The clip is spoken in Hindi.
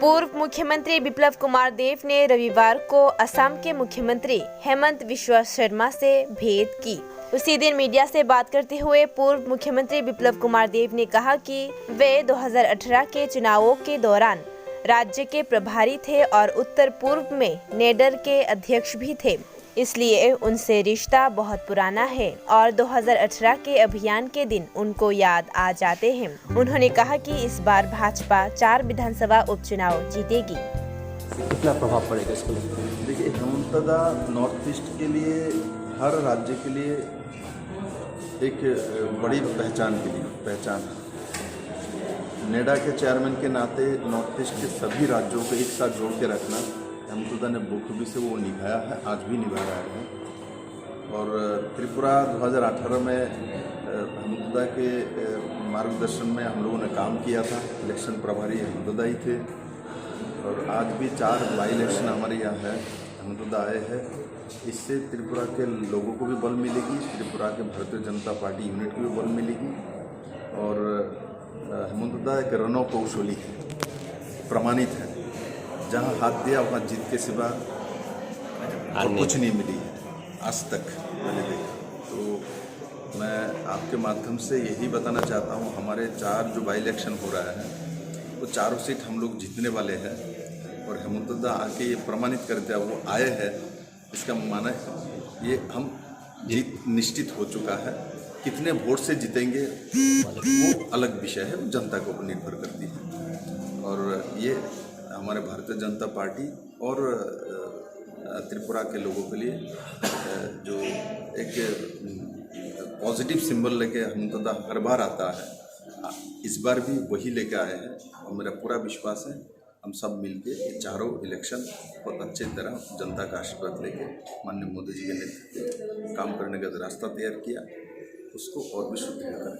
पूर्व मुख्यमंत्री बिप्लब कुमार देव ने रविवार को असम के मुख्यमंत्री हेमंत बिस्वा शर्मा से भेंट की। उसी दिन मीडिया से बात करते हुए पूर्व मुख्यमंत्री बिप्लब कुमार देव ने कहा कि वे 2018 के चुनावों के दौरान राज्य के प्रभारी थे और उत्तर पूर्व में नेडर के अध्यक्ष भी थे, इसलिए उनसे रिश्ता बहुत पुराना है और 2018 के अभियान के दिन उनको याद आ जाते हैं। उन्होंने कहा कि इस बार भाजपा 4 विधानसभा उपचुनाव जीतेगी। कितना प्रभाव पड़ेगा इसको? देखिए, हेमंतदा नॉर्थ ईस्ट के लिए, हर राज्य के लिए एक बड़ी पहचान है। नेडा के चेयरमैन के नाते नॉर्थ ईस्ट के सभी राज्यों को एक साथ जोड़ के रखना हेमंतदा ने बखूबी से वो निभाया है, आज भी निभा रहा है। और त्रिपुरा 2018 में हेमंतदा के मार्गदर्शन में हम लोगों ने काम किया था। इलेक्शन प्रभारी हेमंतदा ही थे और आज भी 4 बाई इलेक्शन हमारे यहाँ है, हेमंतदा आए हैं। इससे त्रिपुरा के लोगों को भी बल मिलेगी, त्रिपुरा के भारतीय जनता पार्टी यूनिट को भी बल मिलेगी। और हेमंतदा एक रणो कौशली है, प्रमाणित है। जहाँ हाथ दिया वहाँ जीत के सिवा और कुछ नहीं मिली है आज तक मैंने देखा। तो मैं आपके माध्यम से यही बताना चाहता हूँ, हमारे 4 जो बाई इलेक्शन हो रहा है वो 4 सीट हम लोग जीतने वाले हैं। और हेमंतदा आके ये प्रमाणित करते हैं, वो आए हैं, इसका माना ये हम जीत निश्चित हो चुका है। कितने वोट से जीतेंगे वो अलग विषय है, वो जनता को निर्भर करती है। और ये हमारे भारतीय जनता पार्टी और त्रिपुरा के लोगों के लिए जो एक पॉजिटिव सिंबल लेके हेमंतदा हर बार आता है, इस बार भी वही लेके आए हैं। और मेरा पूरा विश्वास है हम सब मिलके ये 4 इलेक्शन बहुत अच्छे तरह जनता का आशीर्वाद लेके माननीय मोदी जी के नेतृत्व में काम करने का रास्ता तैयार किया, उसको और भी सुदृढ़ करें।